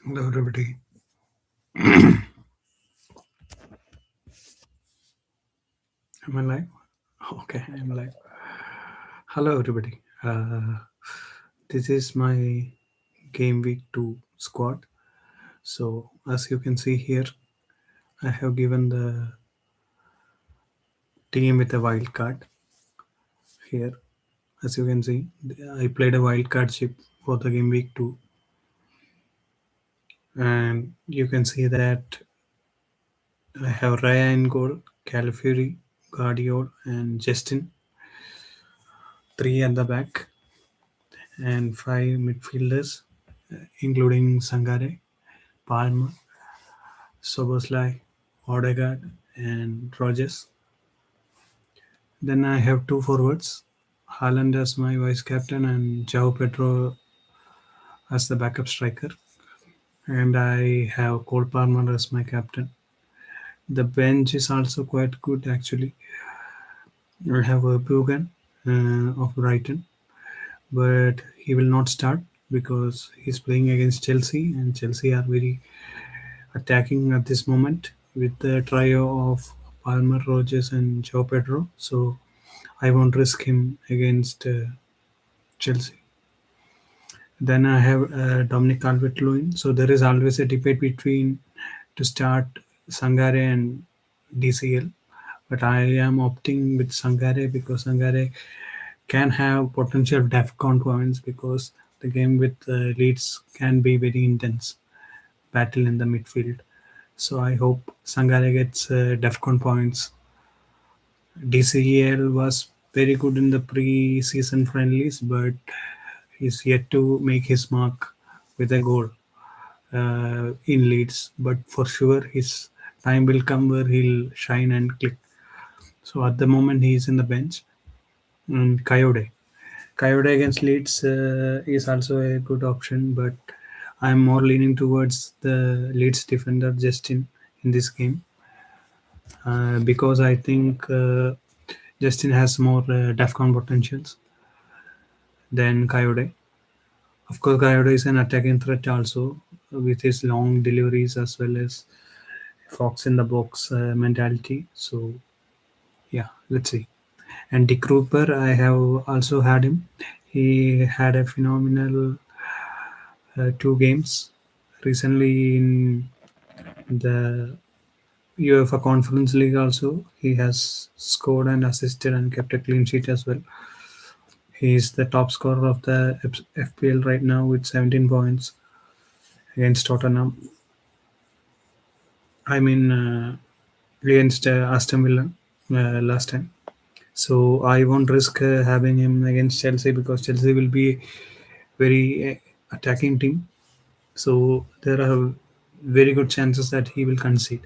Hello, everybody. Am I live? Okay, I'm live. Hello, everybody. This is my game week 2 squad. So, as you can see here, I have given the team with a wild card here. As you can see, I played a wild card chip for the game week 2, and you can see that I have Raya in goal, Califuri, Guardiol, and Justin, three at the back, and five midfielders, including Sangare, Palmer, Soboslai, Odegaard, and Rogers. Then I have two forwards, Haaland as my vice captain and João Pedro as the backup striker. And I have Cole Palmer as my captain. The bench is also quite good actually. I have Bugan of Brighton, but he will not start because he's playing against Chelsea, and Chelsea are very attacking at this moment with the trio of Palmer, Rogers, and Joe Pedro. So I won't risk him against Chelsea. Then I have Dominic Calvert-Lewin. So there is always a debate between to start Sangare and DCL, but I am opting with Sangare because Sangare can have potential DEFCON points because the game with Leeds can be very intense battle in the midfield. So I hope Sangare gets DEFCON points. DCL was very good in the pre-season friendlies, but he's yet to make his mark with a goal in Leeds. But for sure, his time will come where he'll shine and click. So at the moment, he's in the bench. And Coyote against Leeds is also a good option, but I'm more leaning towards the Leeds defender Justin in this game because I think Justin has more DEFCON potentials than Coyote. Of course, Coyote is an attacking threat also with his long deliveries as well as fox in the box mentality. So yeah, let's see. And Dick Cooper, I have also had him. He had a phenomenal 2 games recently in the UEFA Conference League. Also, he has scored and assisted and kept a clean sheet as well. He is the top scorer of the FPL right now with 17 points against Tottenham. I mean, against Aston Villa last time. So I won't risk having him against Chelsea because Chelsea will be very attacking team. So there are very good chances that he will concede.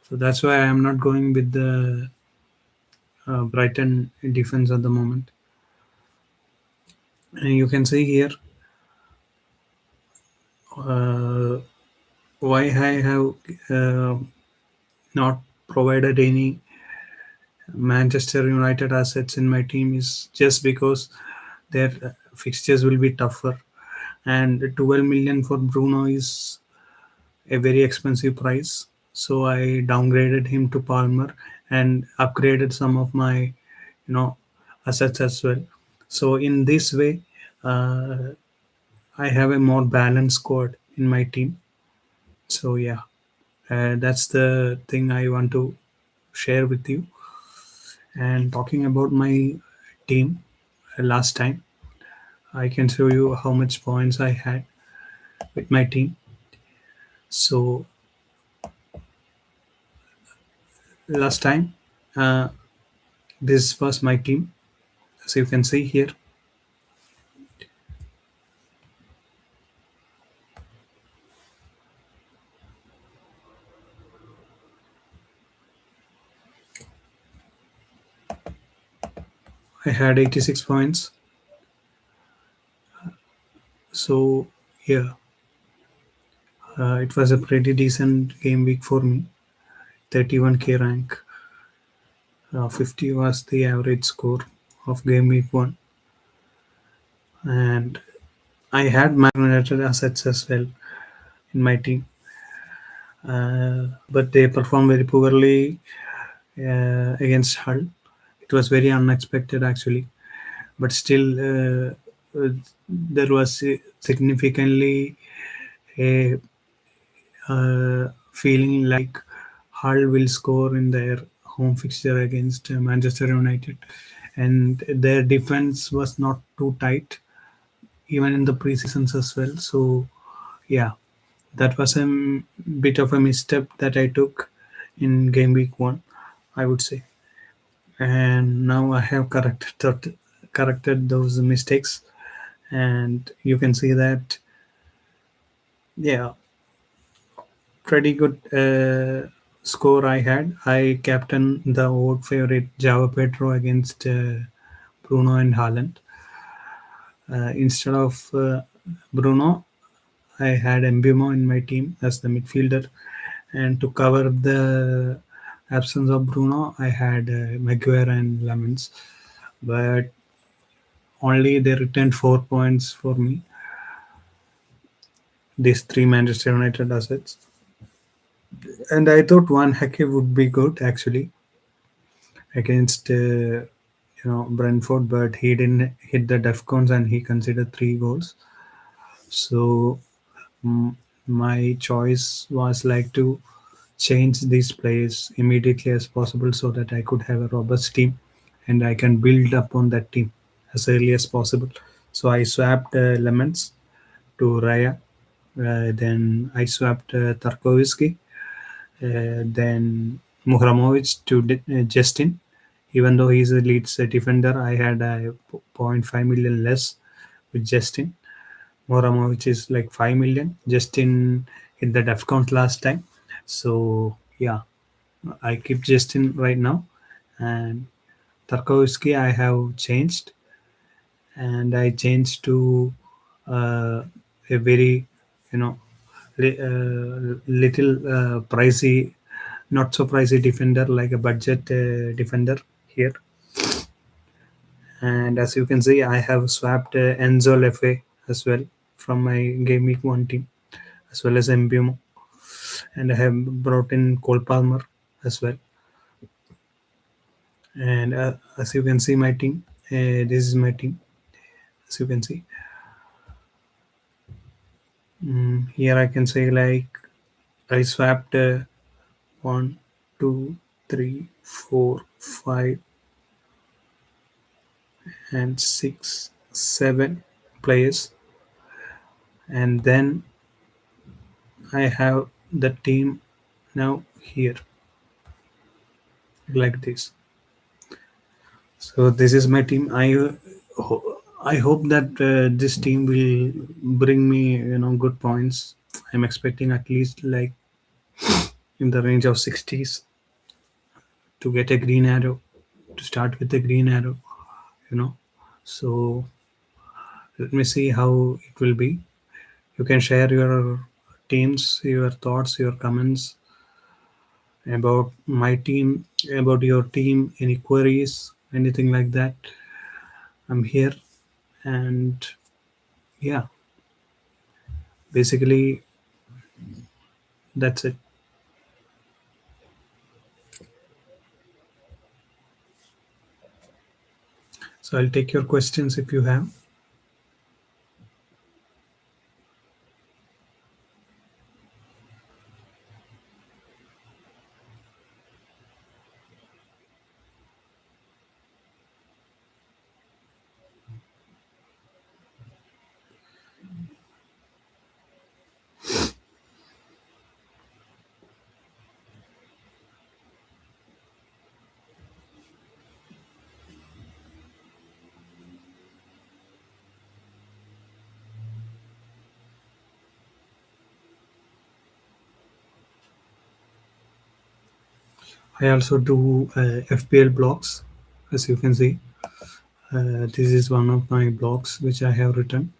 So that's why I am not going with the Brighton defense at the moment. And you can see here uh, why I have not provided any Manchester United assets in my team is just because their fixtures will be tougher, and 12 million for Bruno is a very expensive price. So I downgraded him to Palmer and upgraded some of my assets as well. So in this way, uh, I have a more balanced squad in my team. So yeah, that's the thing I want to share with you. And talking about my team, last time I can show you how much points I had with my team. So last time, uh, this was my team. As you can see here, I had 86 points. So yeah, it was a pretty decent game week for me. 31k rank. 50 was the average score of game week 1. And I had Man United assets as well in my team, but they performed very poorly against Hull. It was very unexpected actually, but still there was significantly a feeling like Hull will score in their home fixture against Manchester United, and their defense was not too tight even in the preseasons as well. So yeah, that was a bit of a misstep that I took in game week one, I would say. And now I have corrected those mistakes, and you can see that yeah, pretty good score I had. I captained the old favorite Java Pedro against Bruno and Haaland. Instead of Bruno, I had Mbimo in my team as the midfielder, and to cover the absence of Bruno, I had Maguire and Lemons. But only they returned 4 points for me. These three Manchester United assets, and I thought one Hake would be good actually against Brentford, but he didn't hit the defcons and he considered 3 goals. So mm, my choice was like to change these players immediately as possible so that I could have a robust team and I can build upon that team as early as possible. So I swapped Lemons to Raya. Then I swapped Tarkovsky. Then Muhramovic to Justin. Even though he's a Leeds defender, I had a zero point 0.5 million less with Justin. Muhramovic is like 5 million. Justin hit the def count last time. So yeah, I keep Justin right now. And Tarkovsky I have changed, and I changed to a very, you know, little pricey, not so pricey defender like a budget defender here. And as you can see, I have swapped Enzo Lefe as well from my game week one team, as well as Mbumo, and I have brought in Cole Palmer as well. And as you can see, my team. This is my team. As you can see, here I can say like I swapped one, two, three, four, five, and six, seven players, and then I have the team now here like this. So this is my team. I hope that this team will bring me good points. I'm expecting at least like in the range of 60s to get a green arrow, to start with the green arrow, you know. So let me see how it will be. You can share your teams, your thoughts, your comments about my team, about your team, any queries, anything like that. I'm here, and yeah, basically that's it. So I'll take your questions if you have. I also do FPL blogs, as you can see. This is one of my blogs which I have written.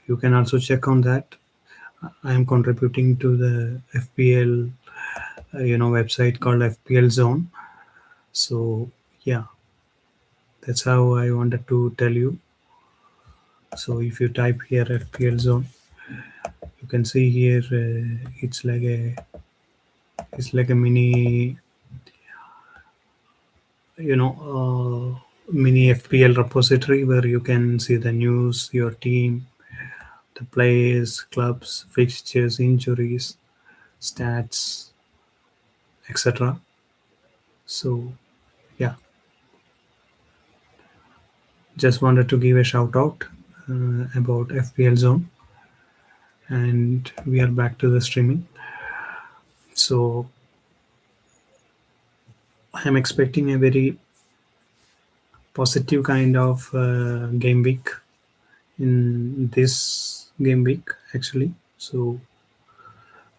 You can also check on that. I am contributing to the FPL, website called FPL Zone. So yeah, that's how I wanted to tell you. So if you type here FPL Zone, You can see here it's like a mini, mini FPL repository where you can see the news, your team, the players, clubs, fixtures, injuries, stats, etc. So yeah, just wanted to give a shout out about FPL Zone, and we are back to the streaming. So I'm expecting a very positive kind of game week in this game week actually. So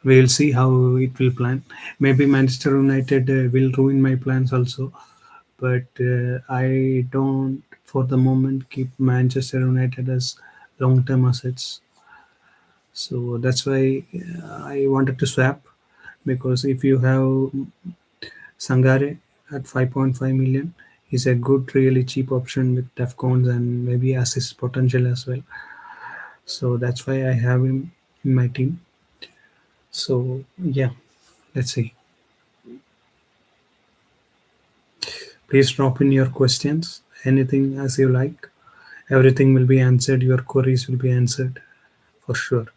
we'll see how it will plan. Maybe Manchester United will ruin my plans also, but I don't for the moment keep Manchester United as long-term assets. So that's why I wanted to swap, because if you have Sangare at 5.5 million, is a good, really cheap option with DEFCONs and maybe assist potential as well. So that's why I have him in my team. So yeah, let's see. Please drop in your questions, anything as you like. Everything will be answered. Your queries will be answered for sure.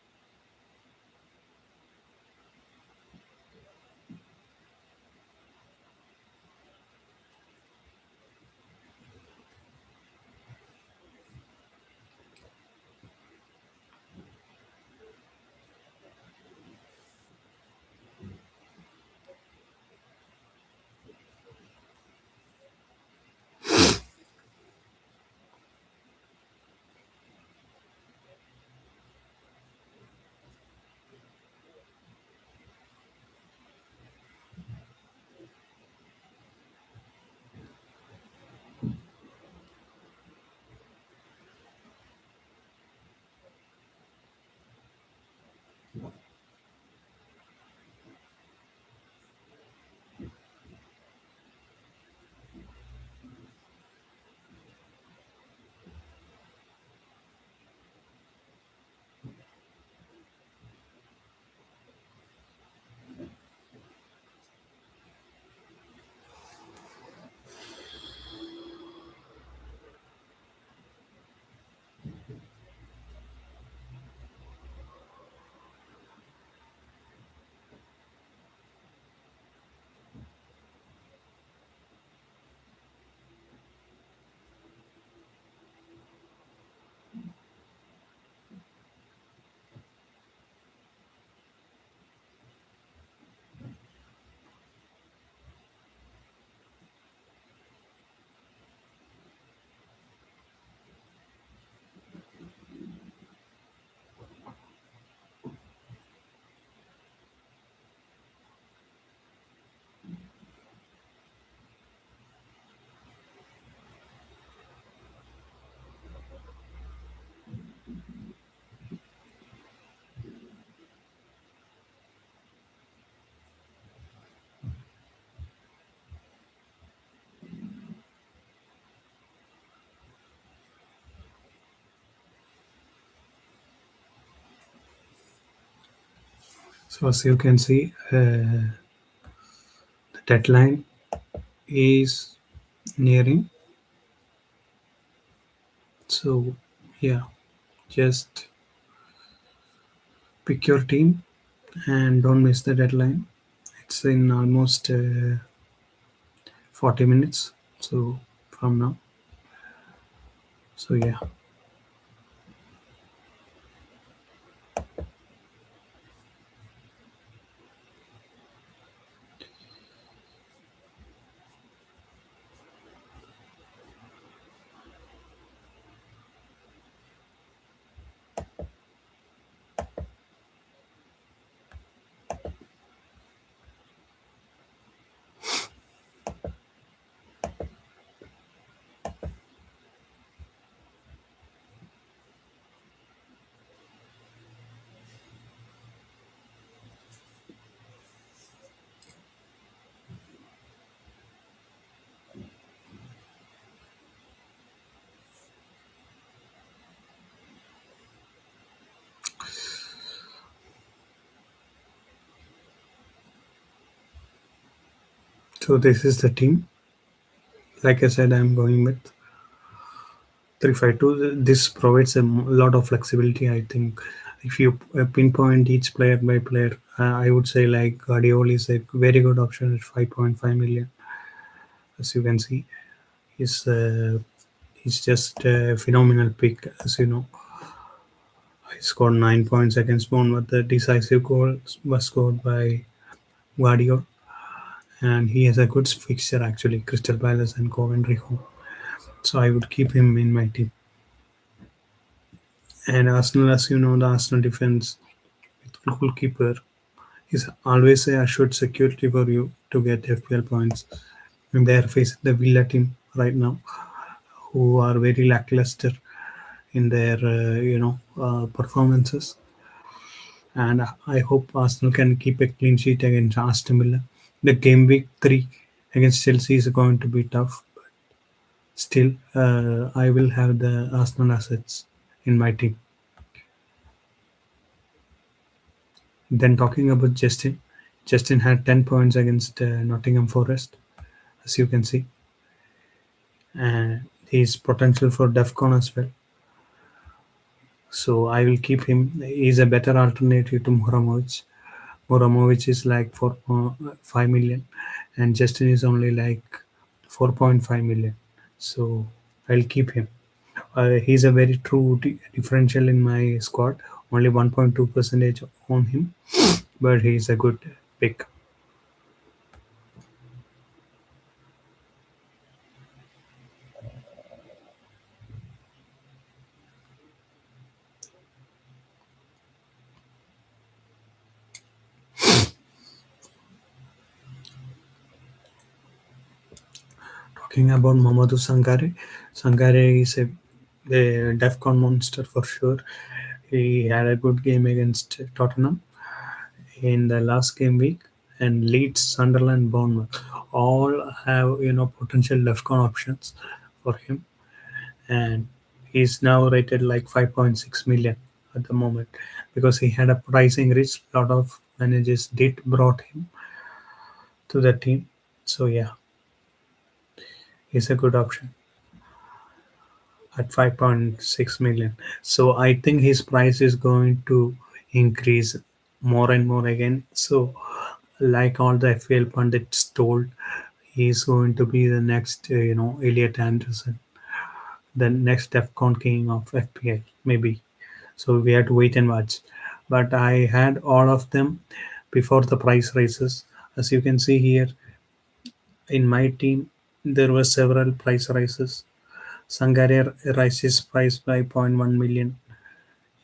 So as you can see, the deadline is nearing. So yeah, just pick your team and don't miss the deadline. It's in almost 40 minutes. So from now. So yeah. So this is the team. Like I said, I'm going with 352. This provides a lot of flexibility. I think if you pinpoint each player by player, I would say like Guardiola is a very good option at 5.5 million. As you can see, he's uh, he's just a phenomenal pick. As you know, he scored 9 points against Bournemouth. The decisive goal was scored by Guardiola, and he has a good fixture actually, Crystal Palace and Coventry home. So I would keep him in my team. And Arsenal, as you know, the Arsenal defense with goalkeeper is always a assured security for you to get FPL points. And they are facing the Villa team right now, who are very lackluster in their performances. And I hope Arsenal can keep a clean sheet against Aston Villa. The game week 3 against Chelsea is going to be tough. Still, I will have the Arsenal assets in my team. Then talking about Justin, Justin had 10 points against Nottingham Forest, as you can see, and he's potential for DEFCON as well. So I will keep him. He's a better alternative to Muramovic. Muramovic is like 4.5 million, and Justin is only like 4.5 million. So I'll keep him. He's a very true differential in my squad. Only 1.2 percentage on him, but he's a good pick. Talking about Mamadou Sangare, Sangare is a DEFCON monster for sure. He had a good game against Tottenham in the last game week, and Leeds, Sunderland, Bournemouth all have potential DEFCON options for him, and he's now rated like 5.6 million at the moment because he had a pricing rich. Lot of managers did brought him to the team, so yeah, he's a good option at 5.6 million. So I think his price is going to increase more and more again. So, like all the FPL pundits told, he's going to be the next, Elliot Anderson, the next DEFCON king of FPL, maybe. So we have to wait and watch. But I had all of them before the price rises. As you can see here, in my team, there were several price rises. Sangare rises price by zero point 0.1 million.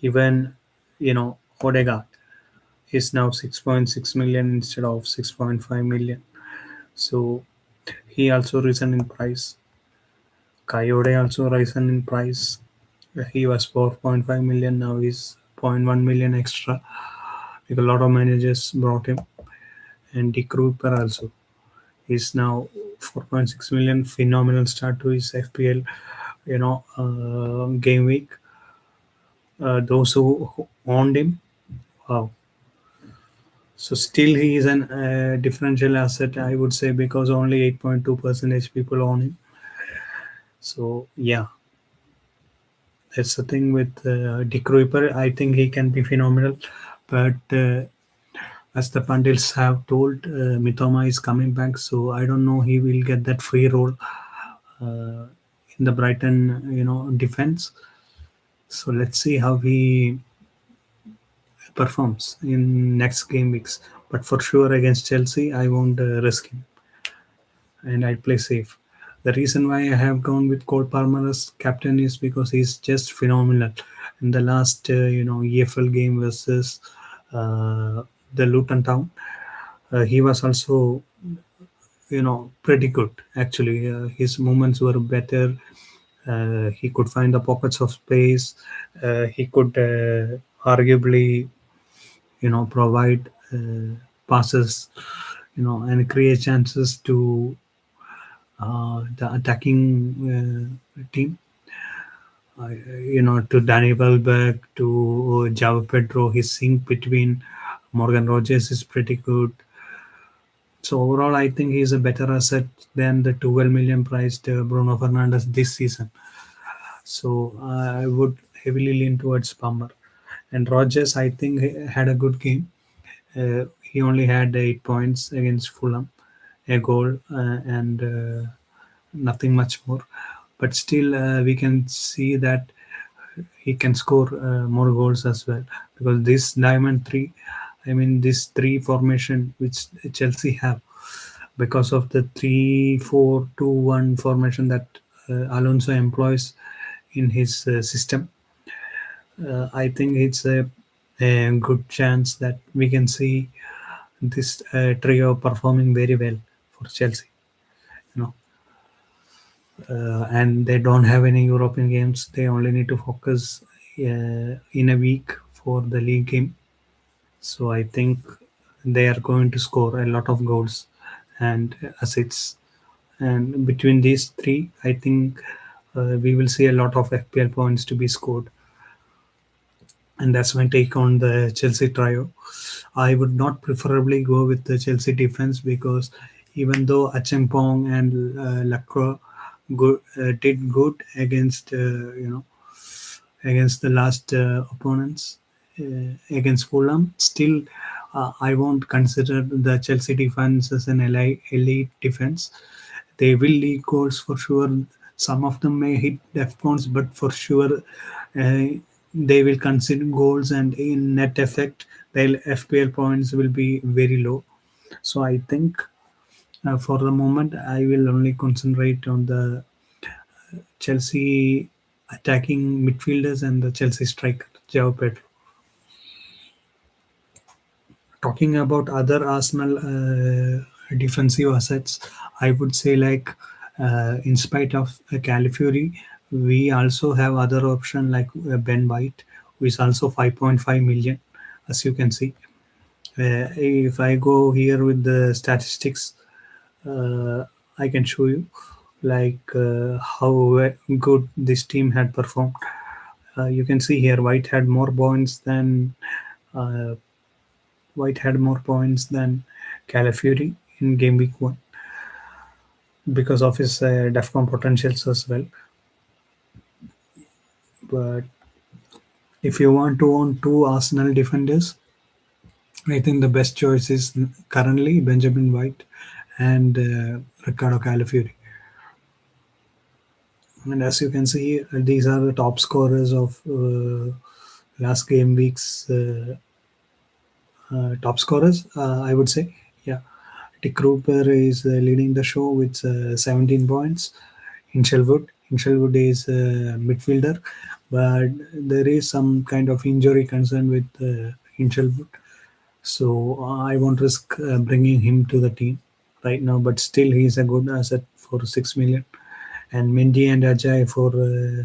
Even, Odegaard is now 6.6 million instead of 6.5 million. So he also risen in price. Coyote also risen in price. He was 4.5 million, now he's zero point 0.1 million extra. Like a lot of managers brought him. And Dick Cooper also is now 4.6 million. Phenomenal start to his FPL, game week. Those who owned him, wow. So still he is an differential asset, I would say, because only 8.2 percentage people own him. So yeah, that's the thing with Dick Ripper. I think he can be phenomenal, but as the pundits have told, Mitoma is coming back, so I don't know he will get that free role uh, in the Brighton, defense. So let's see how he performs in next game weeks. But for sure against Chelsea, I won't risk him, and I'll play safe. The reason why I have gone with Cole Palmer as captain is because he's just phenomenal. In the last, EFL game versus uh, the Luton Town, he was also, pretty good. Actually, his movements were better. He could find the pockets of space. He could arguably, provide passes, and create chances to the attacking team. To Danny Welbeck, to Jao Pedro, his sync between Morgan Rogers is pretty good. So overall, I think he's a better asset than the 12 million priced Bruno Fernandes this season. So I would heavily lean towards Palmer. And Rogers, I think, had a good game. He only had 8 points against Fulham, a goal, and nothing much more. But still, we can see that he can score more goals as well, because this diamond three, I mean this three formation which Chelsea have, because of the 3-4-2-1 formation that Alonso employs in his system. I think it's a good chance that we can see this trio performing very well for Chelsea. You know, and they don't have any European games. They only need to focus in a week for the league game. So I think they are going to score a lot of goals and assists. And between these three, I think we will see a lot of FPL points to be scored. And that's my take on the Chelsea trio. I would not preferably go with the Chelsea defense, because even though Achampong and Lacroix did good against against the last opponents against Fulham, still I won't consider the Chelsea defense as an elite defense. They will leak goals for sure. Some of them may hit defcons, but for sure they will consider goals, and in net effect, their FPL points will be very low. So I think for the moment, I will only concentrate on the Chelsea attacking midfielders and the Chelsea striker, Joao Pedro. Talking about other Arsenal defensive assets, I would say like in spite of Calafiori, we also have other option like Ben White, who is also 5.5 million, as you can see. If I go here with the statistics, uh, I can show you like how good this team had performed. You can see here White had more points than uh, White had more points than Calafiori in game week 1 because of his DEFCON potentials as well. But if you want to own two Arsenal defenders, I think the best choice is currently Benjamin White and Ricardo Calafiori. And as you can see, these are the top scorers of last game week's top scorers, I would say. Yeah. Dick Cooper is leading the show with 17 points. Hinchelwood is a midfielder, but there is some kind of injury concern with Hinchelwood. So I won't risk bringing him to the team right now, but still he is a good asset for 6 million. And Mendy and Ajay for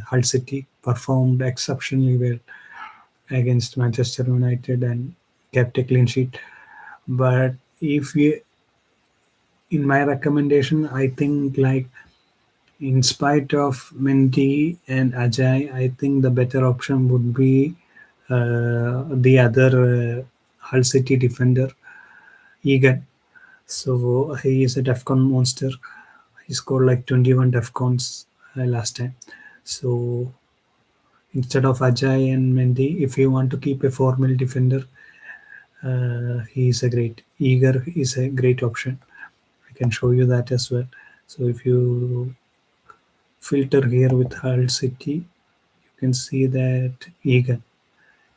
Hull City performed exceptionally well against Manchester United and kept a clean sheet. But if we, in my recommendation, I think like in spite of Mendy and Ajay, I think the better option would be the other Hull City defender, Egan. So he is a DEFCON monster. He scored like 21 DEFCONs last time. So instead of Ajay and Mendy, if you want to keep a 4 mil defender, he is a great. Eager is a great option. I can show you that as well. So if you filter here with Hull City, you can see that Egan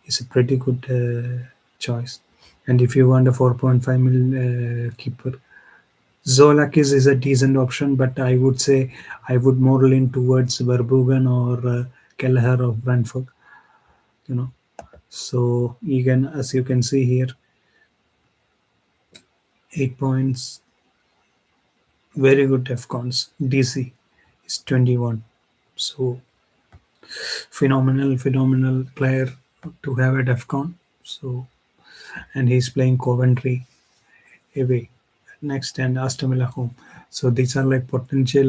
is a pretty good choice. And if you want a 4.5 mil keeper, Zolakis is a decent option, but I would say I would more lean towards Verbruggen or Kelleher of Brentford. You know, so Egan, as you can see here, 8 points, very good DEFCONs. DC is 21, so phenomenal player to have at DEFCON. So, and he's playing Coventry away next and Aston Villa home. So these are like potential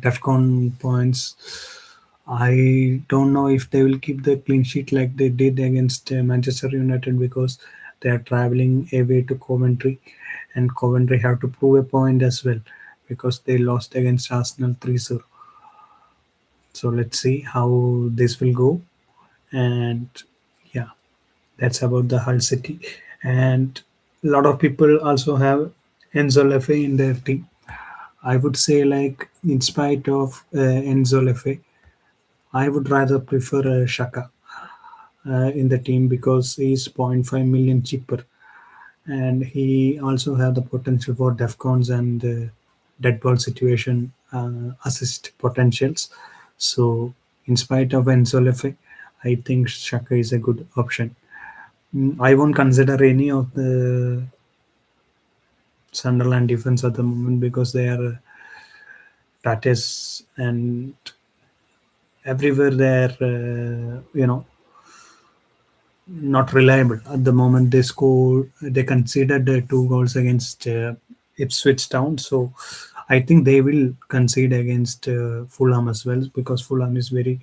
DEFCON points. I don't know if they will keep the clean sheet like they did against Manchester United, because they are traveling away to Coventry, and Coventry have to prove a point as well because they lost against Arsenal 3-0. So let's see how this will go. And yeah, that's about the Hull City. And a lot of people also have Enzo Leffe in their team. I would say, like, in spite of Enzo Leffe, I would rather prefer Shaka in the team because he's zero point 0.5 million cheaper, and he also have the potential for defcons and dead ball situation assist potentials. So, in spite of Enzo Leffe, I think Shaka is a good option. I won't consider any of the Sunderland defense at the moment because they are Tatis and everywhere they're not reliable at the moment. They conceded 2 goals against Ipswich Town, so I think they will concede against Fulham as well because Fulham is very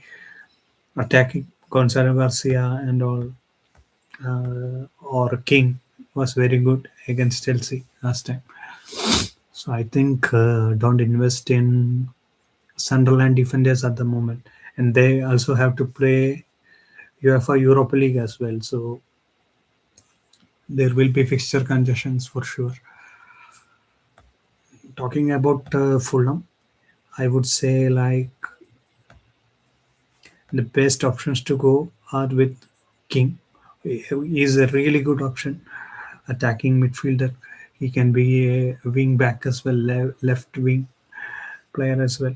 attacking. Gonzalo Garcia and all or King was very good against Chelsea last time. So I think don't invest in Sunderland defenders at the moment, and they also have to play UEFA Europa League as well. So there will be fixture congestions for sure. Talking about Fulham, I would say, like, the best options to go are with King. He is a really good option, attacking midfielder. He can be a wing back as well, left wing player as well.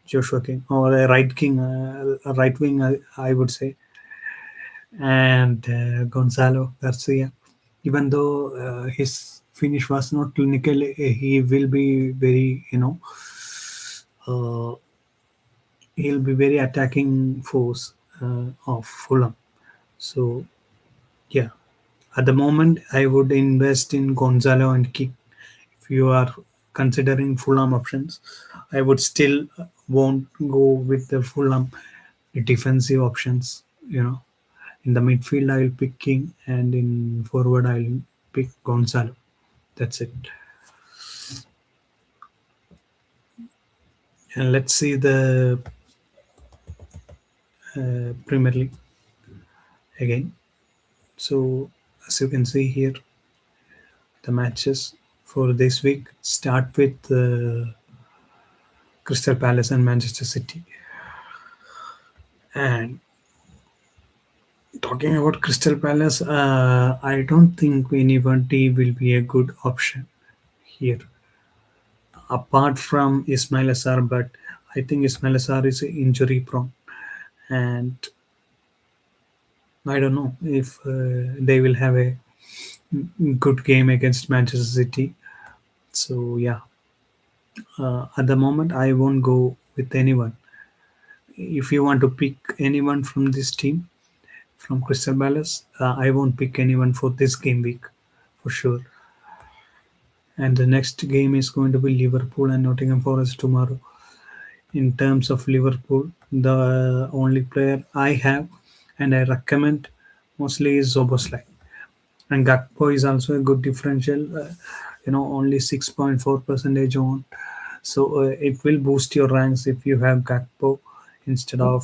Joshua King or a a right wing, I would say, and Gonzalo Garcia. Even though his finish was not clinical, he will be very, uh, he'll be very attacking force of Fulham. So yeah, at the moment I would invest in Gonzalo and Kick. If you are considering Fulham options, I would still won't go with the Fulham defensive options. In the midfield I'll pick King, and in forward I'll pick Gonzalo. That's it. And let's see the Premier League again. So as you can see here, the matches for this week start with Crystal Palace and Manchester City. And talking about Crystal Palace, I don't think anybody will be a good option here, apart from Ismail Assar. But I think Ismail Assar is injury prone, and I don't know if they will have a good game against Manchester City. So yeah, at the moment I won't go with anyone. If you want to pick anyone from this team, from Crystal Palace, I won't pick anyone for this game week for sure. And the next game is going to be Liverpool and Nottingham Forest tomorrow. In terms of Liverpool, the only player I have and I recommend mostly is Zoboslai. And Gakpo is also a good differential, only 6.4 percentage on. So it will boost your ranks if you have Gakpo instead of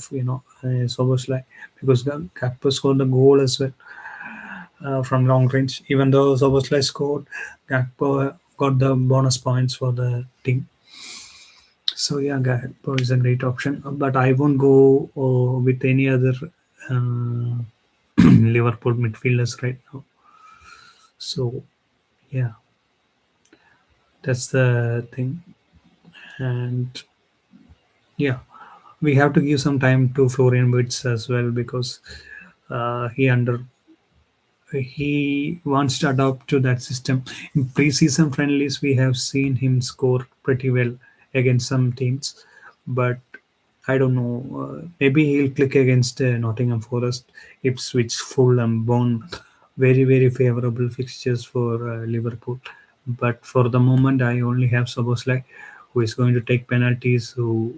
Soboslai, because Gakpo scored the goal as well from long range. Even though Soboslai scored, Gakpo got the bonus points for the team. So yeah, Gakpo is a great option, but I won't go with any other uh, Liverpool midfielders right now. So yeah, that's the thing. And yeah, we have to give some time to Florian Wirtz as well because he wants to adapt to that system. In preseason friendlies, we have seen him score pretty well against some teams, but I don't know. Maybe he'll click against Nottingham Forest, Ipswich, Fulham, Bournemouth. Very, very favorable fixtures for Liverpool. But for the moment, I only have Soboslai, who is going to take penalties, who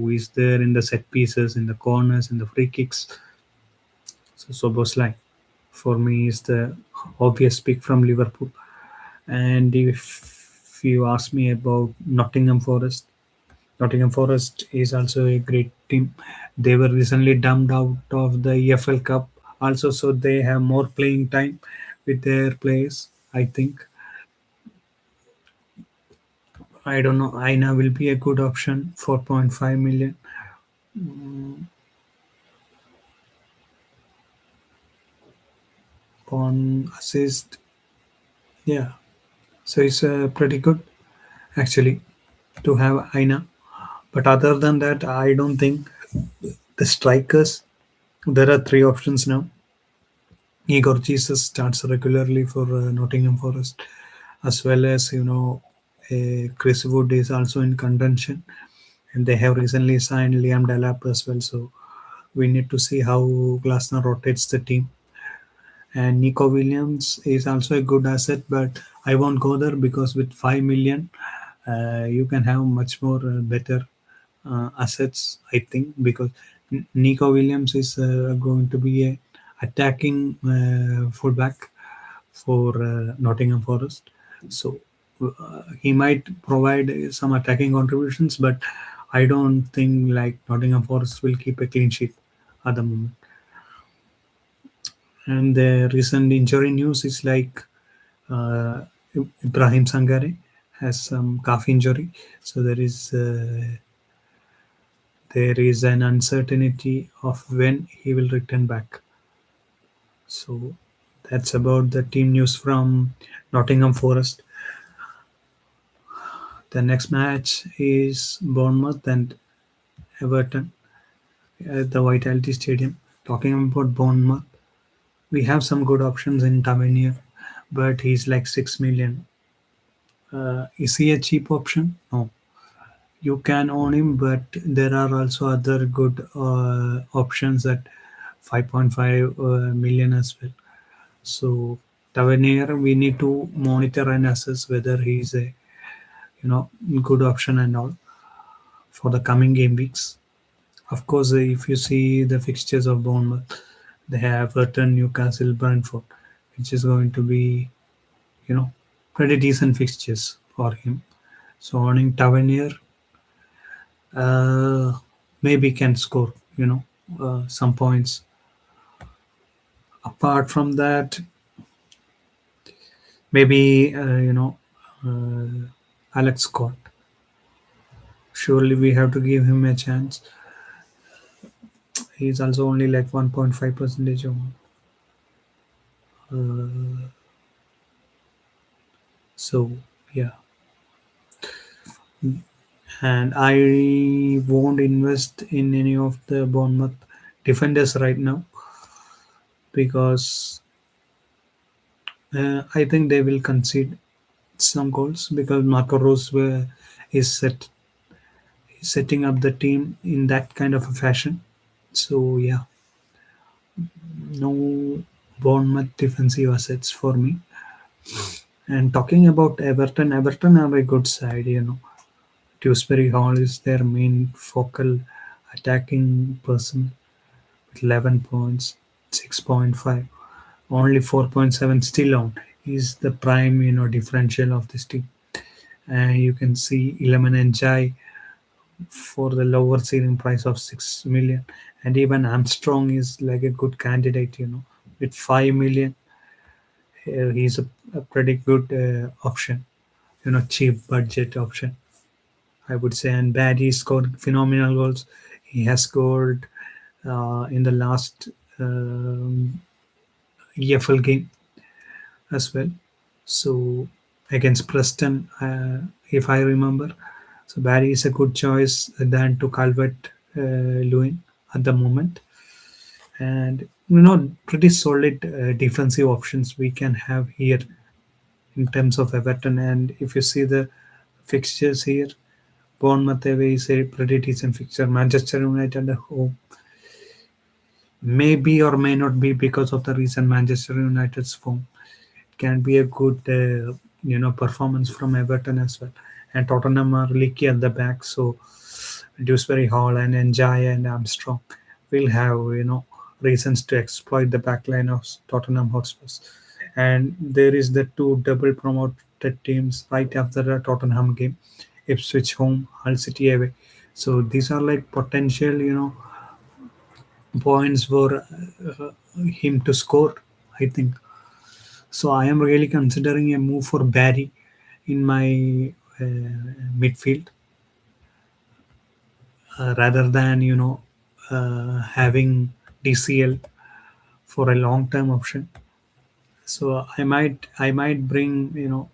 is there in the set pieces, in the corners, in the free kicks. So Soboslai. for me is the obvious pick from Liverpool. And if you ask me about Nottingham Forest is also a great team. They were recently dumped out of the EFL Cup also, so they have more playing time with their players. I think I don't know. Aina will be a good option. 4.5 million on assist. Yeah, so it's pretty good actually to have Aina. But other than that, I don't think the strikers. There are three options now. Igor Jesus starts regularly for Nottingham Forest, as well as Chris Wood is also in contention, and they have recently signed Liam Delap as well. So we need to see how Glasner rotates the team. And Nico Williams is also a good asset, but I won't go there because with 5 million, you can have much more better assets. I think because Nico Williams is going to be a attacking fullback for Nottingham Forest, so he might provide some attacking contributions, but I don't think like Nottingham Forest will keep a clean sheet at the moment. And the recent injury news is like uh, Ibrahim Sangare has some calf injury, so there is an uncertainty of when he will return back. So that's about the team news from Nottingham Forest. The next match is Bournemouth and Everton at the Vitality Stadium. Talking about Bournemouth, we have some good options in Tavernier, but he's like 6 million. Is he a cheap option? No. You can own him, but there are also other good options at 5.5 million as well. So Tavernier, we need to monitor and assess whether he is a good option and all for the coming game weeks. Of course, if you see the fixtures of Bournemouth, they have Everton, Newcastle, Brentford, which is going to be you know pretty decent fixtures for him. So owning Tavernier maybe can score some points. Apart from that, maybe Alex Scott. Surely we have to give him a chance. He's also only like 1.5 percentage of. So yeah, and I won't invest in any of the Bournemouth defenders right now because I think they will concede some goals because Marco Rose is setting up the team in that kind of a fashion. So yeah, no Bournemouth defensive assets for me. And talking about Everton, Everton are a good side. Dewsbury Hall is their main focal attacking person with 11 points, 6.5, only 4.7 still on. He's the prime, differential of this team. And you can see Ilaman and Jai for the lower ceiling price of 6 million. And even Armstrong is like a good candidate. With 5 million, he's a pretty good option, cheap budget option, I would say. And Barry scored phenomenal goals. He has scored in the last EFL game as well. So against Preston, if I remember, so Barry is a good choice than to Calvert Lewin at the moment. And pretty solid defensive options we can have here in terms of Everton. And if you see the fixtures here, Bournemouth away is a pretty decent fixture. Manchester United at home maybe or may not be because of the recent Manchester United's form. It can be a good performance from Everton as well. And Tottenham are leaky at the back, so Dewsbury Hall and Njaya and Armstrong will have reasons to exploit the backline of Tottenham Hotspurs. And there is the two double promoted teams right after the Tottenham game, Ipswich home, Hull City away. So these are like potential, points for him to score, I think. So I am really considering a move for Barry in my midfield rather than having DCL for a long term option. So I might bring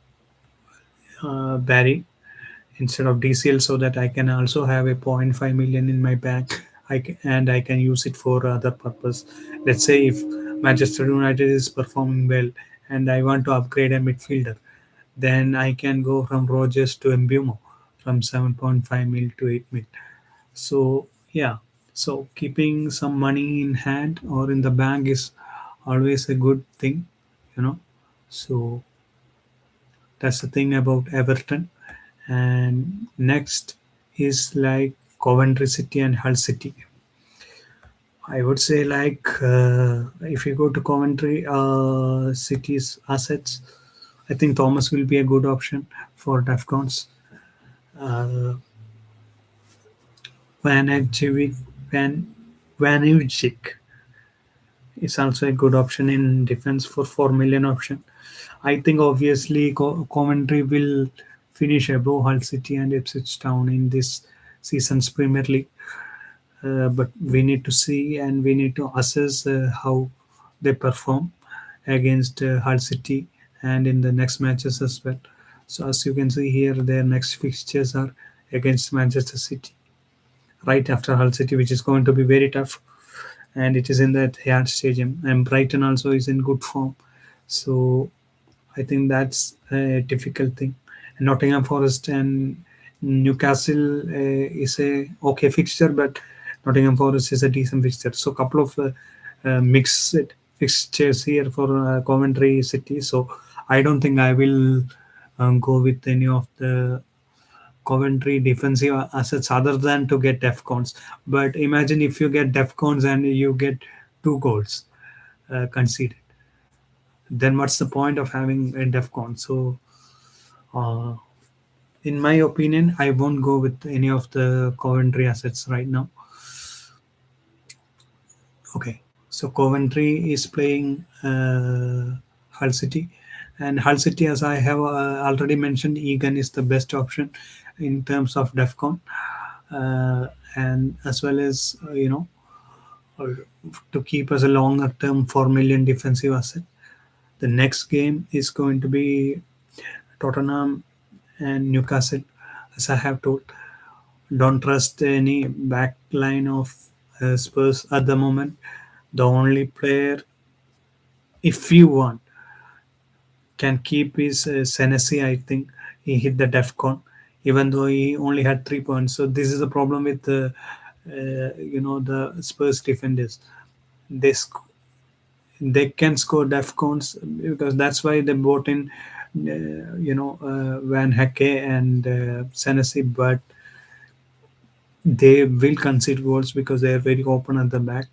Barry instead of DCL so that I can also have a point 0.5 million in my bank. And I can use it for other purpose. Let's say if Manchester United is performing well and I want to upgrade a midfielder, then I can go from Rogers to Mbumo from 7.5 mil to 8 mil. So yeah, so keeping some money in hand or in the bank is always a good thing, you know. So that's the thing about Everton. And next is like Coventry City and Hull City. I would say like if you go to Coventry City's assets, I think Thomas will be a good option for Defcons. Uh, Vanajcevic, Vanivcic is also a good option in defense for 4 million option. I think obviously Coventry will finish above Hull City and Ipswich Town in this season's Premier League. But we need to see and we need to assess how they perform against Hull City and in the next matches as well. So as you can see here, their next fixtures are against Manchester City, right after Hull City, which is going to be very tough, and it is in the Etihad Stadium. And Brighton also is in good form, so I think that's a difficult thing. Nottingham Forest and Newcastle is a okay fixture, but Nottingham Forest is a decent fixture. So couple of mixed fixtures here for Coventry City. So I don't think I will go with any of the Coventry defensive assets other than to get defcons. But imagine if you get defcons and you get 2 goals conceded, then what's the point of having a defcon? So uh, in my opinion, I won't go with any of the Coventry assets right now. Okay, so Coventry is playing Hull City, and Hull City, as I have already mentioned, Egan is the best option in terms of Defcon, and as well as uh, to keep as a longer term 4 million defensive asset. The next game is going to be Tottenham and Newcastle, as I have told. Don't trust any back line of Spurs at the moment. The only player, if you want, can keep his Senesi. I think he hit the DEFCON, even though he only had 3 points. So this is the problem with the Spurs defenders. They they can score DEFCONs because that's why they brought in Van Hecke and Senesi, but they will concede goals because they are very open at the back.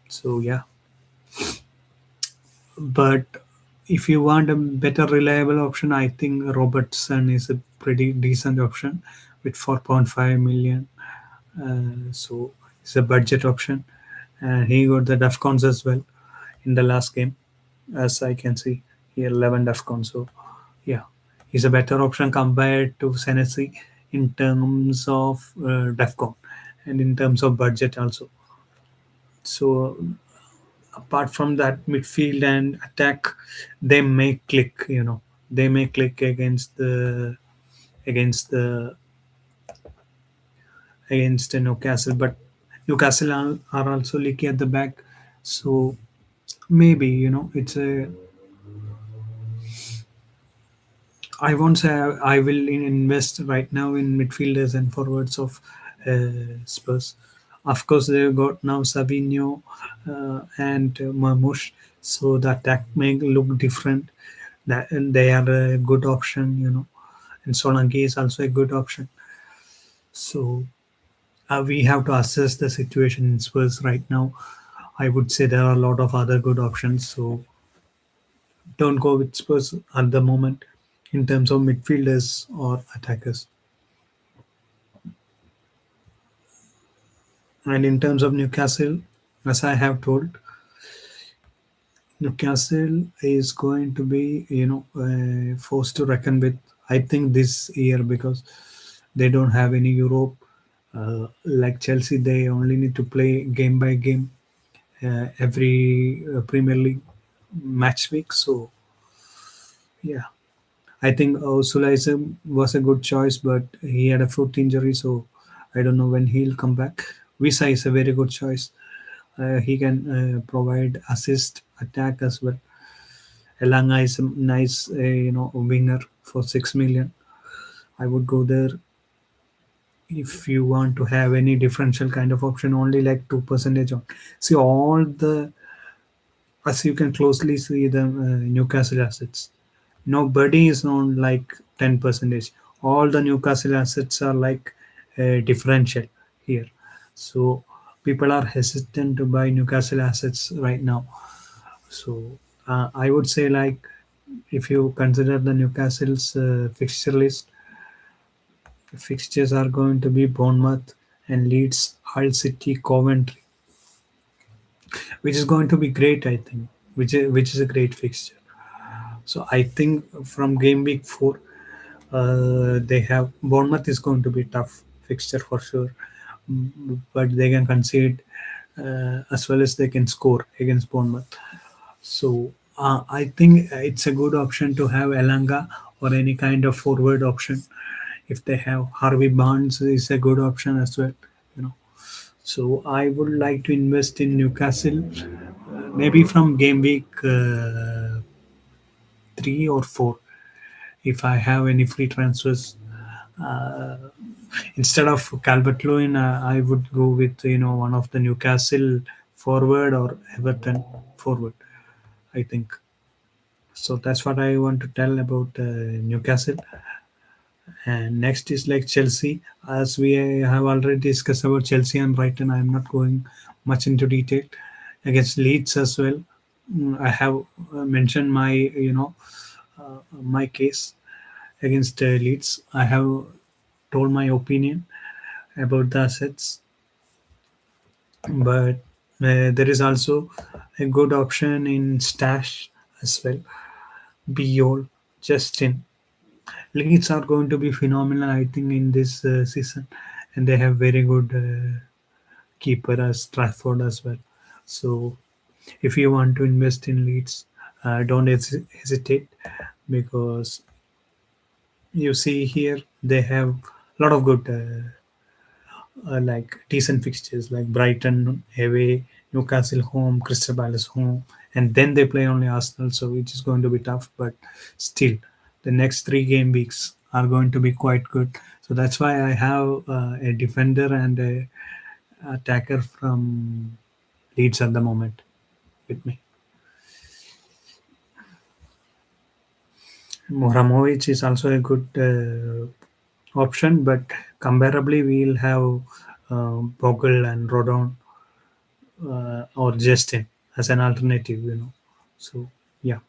So yeah, but if you want a better reliable option, I think Robertson is a pretty decent option with 4.5 million. So it's a budget option, and he got the Defcons as well in the last game, as I can see here, 11 Defcons. So yeah, he's a better option compared to Senesi in terms of Defcon and in terms of budget also. So apart from that midfield and attack, they may click, they may click against the against the Newcastle, but Newcastle are also leaky at the back. So maybe it's a, I won't say I will invest right now in midfielders and forwards of Spurs. Of course, they've got now Savinho and Marmoush, so the attack may look different. That and they are a good option, and Solanke is also a good option. So we have to assess the situation in Spurs right now. I would say there are a lot of other good options. So don't go with Spurs at the moment in terms of midfielders or attackers. And in terms of Newcastle, as I have told, Newcastle is going to be, forced to reckon with. I think this year because they don't have any Europe. Like Chelsea, they only need to play game by game every Premier League match week. So yeah, I think Sulaisim was a good choice, but he had a foot injury, so I don't know when he'll come back. Visa is a very good choice. He can provide assist, attack as well. Elanga is a nice, winger for 6 million. I would go there if you want to have any differential kind of option. Only like 2% on. See all the as you can closely see the Newcastle assets. Nobody is on like 10 percentage. All the Newcastle assets are like differential here. So people are hesitant to buy Newcastle assets right now. So I would say like if you consider the Newcastle's fixture list, fixtures are going to be Bournemouth and Leeds, Hull City, Coventry, which is going to be great. I think, which is a great fixture. So I think from game week 4, they have Bournemouth is going to be tough fixture for sure, but they can concede as well as they can score against Bournemouth. So I think it's a good option to have Elanga or any kind of forward option. If they have Harvey Barnes is a good option as well. You know. So I would like to invest in Newcastle, maybe from game week 3 or 4. If I have any free transfers, instead of Calvert Lewin, I would go with one of the Newcastle forward or Everton forward. I think so. That's what I want to tell about Newcastle. And next is like Chelsea. As we have already discussed about Chelsea and Brighton, I'm not going much into detail. Against Leeds as well, I have mentioned my my case against Leeds. I have told my opinion about the assets, but there is also a good option in stash as well. Biol, Justin. Leeds are going to be phenomenal, I think, in this season, and they have very good keeper as Trafford as well. So, if you want to invest in Leeds, don't hesitate because you see here they have a lot of good like decent fixtures like Brighton away, Newcastle home, Crystal Palace home, and then they play only Arsenal, so it is going to be tough. But still, the next 3 game weeks are going to be quite good. So that's why I have a defender and a attacker from Leeds at the moment with me. Moramovic is also a good option, but comparably we'll have Bogle and Rodon or Justin as an alternative, So yeah,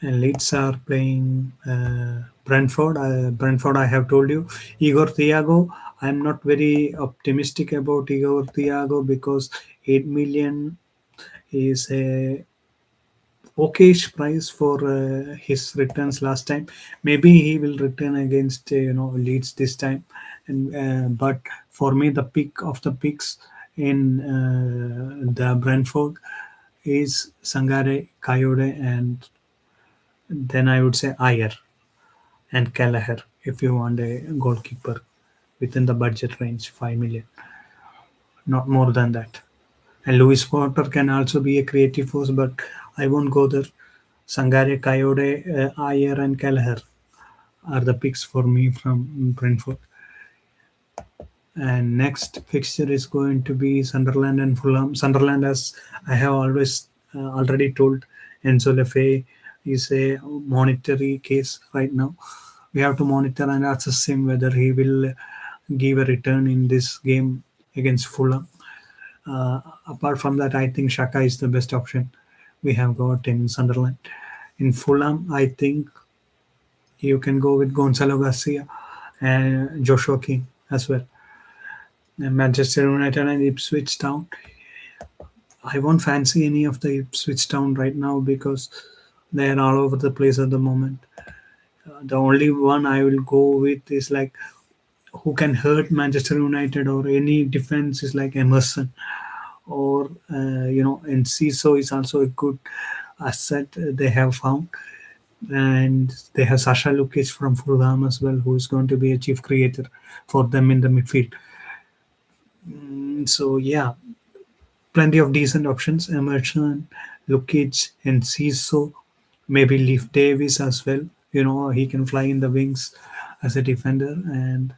and Leeds are playing Brentford. Brentford, I have told you. Igor Thiago, I'm not very optimistic about Igor Thiago because 8 million is a okayish price for his returns last time. Maybe he will return against Leeds this time, and but for me the pick of the picks in the Brentford is Sangare, Coyote, and then I would say Ayer and Kelleher if you want a goalkeeper within the budget range 5 million, not more than that. And Louis Potter can also be a creative force, but I won't go there. Sangare, Coyote, Ayer, and Kelleher are the picks for me from Brentford. And next fixture is going to be Sunderland and Fulham. Sunderland, as I have always already told, Enzo Lefebvre is a monetary case right now. We have to monitor and assess him whether he will give a return in this game against Fulham. Apart from that, I think Shaka is the best option we have got in Sunderland. In Fulham, I think you can go with Gonzalo Garcia and Joshua King as well. And Manchester United and Ipswich Town. I won't fancy any of the Ipswich Town right now because they are all over the place at the moment. The only one I will go with is like who can hurt Manchester United or any defense is like Emerson or and CISO is also a good asset they have found. And they have Sasha Lukic from Fulham as well, who is going to be a chief creator for them in the midfield. So yeah, plenty of decent options. Emerson, Lukic, and Ciso. Maybe Leaf Davis as well. He can fly in the wings as a defender and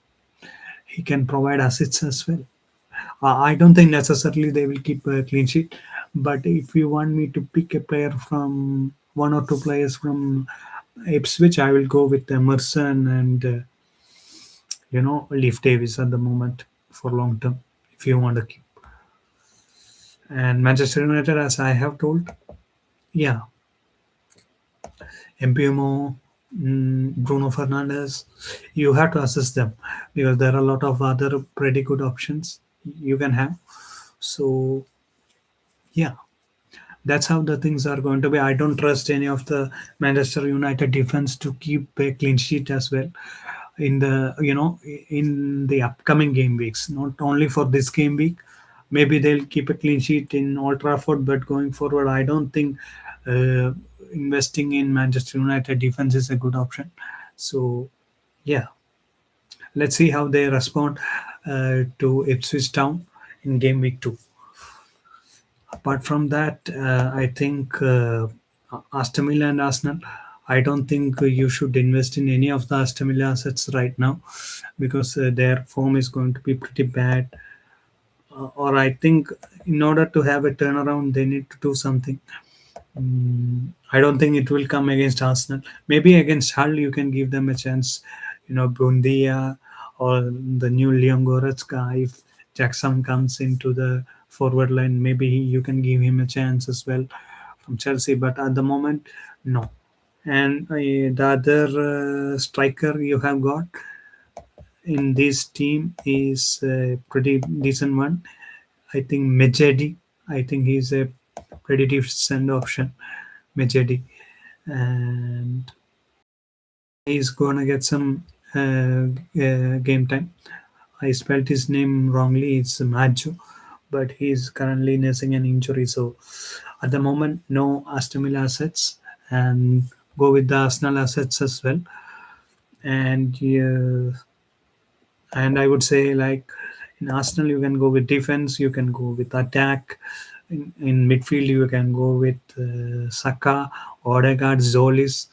he can provide assists as well. I don't think necessarily they will keep a clean sheet, but if you want me to pick a player from one or two players from Ipswich, I will go with Emerson and Leaf Davis at the moment for long term if you want to keep. And Manchester United, as I have told, yeah, Mbumo, Bruno Fernandes, you have to assess them because there are a lot of other pretty good options you can have. So yeah, that's how the things are going to be. I don't trust any of the Manchester United defense to keep a clean sheet as well in the upcoming game weeks. Not only for this game week, maybe they'll keep a clean sheet in Old Trafford, but going forward, I don't think uh, investing in Manchester United defense is a good option. So yeah, let's see how they respond to Ipswich Town in game week 2. Apart from that, I think Aston Villa and Arsenal. I don't think you should invest in any of the Aston Villa assets right now because their form is going to be pretty bad. Or I think in order to have a turnaround, they need to do something. I don't think it will come against Arsenal. Maybe against Hull, you can give them a chance. Bundia or the new Leon Goretzka. If Jackson comes into the forward line, maybe you can give him a chance as well from Chelsea. But at the moment, no. And the other striker you have got in this team is a pretty decent one. I think Mejedi. I think he's a pretty decent option. Mejedi. And he's gonna get some game time. I spelled his name wrongly. It's Maggio, but he's currently nursing an injury. So at the moment, no Aston Villa assets, and go with the Arsenal assets as well. And and I would say like in Arsenal, you can go with defense, you can go with attack. In midfield, you can go with Saka, Odegaard, Zolis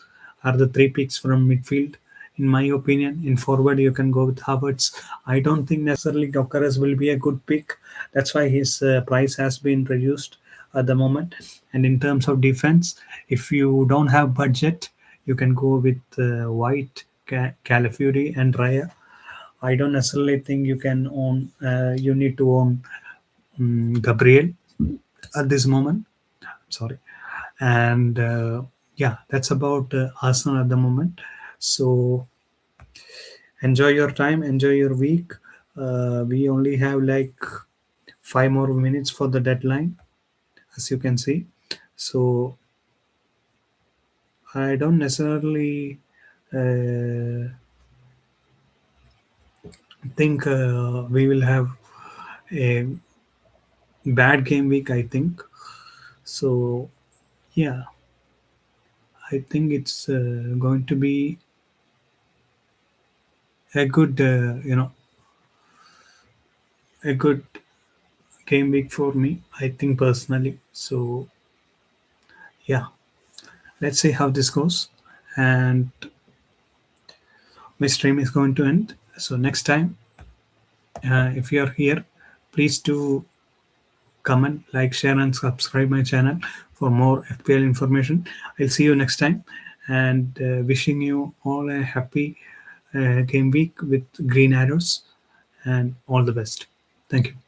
are the three picks from midfield. In my opinion, in forward, you can go with Havertz. I don't think necessarily Gokaras will be a good pick. That's why his price has been reduced at the moment. And in terms of defense, if you don't have budget, you can go with White, Calafiori, and Raya. I don't necessarily think you can own. You need to own Gabriel at this moment. Sorry, and yeah, that's about Arsenal at the moment. So enjoy your time, enjoy your week. We only have like 5 more minutes for the deadline, as you can see. So I don't necessarily uh, think we will have a bad game week. I think so. Yeah, I think it's going to be a good, a good game week for me. I think personally. So yeah, let's see how this goes. And my stream is going to end. So next time, if you are here, please do comment, like, share, and subscribe my channel for more FPL information. I'll see you next time, and wishing you all a happy game week with green arrows, and all the best. Thank you.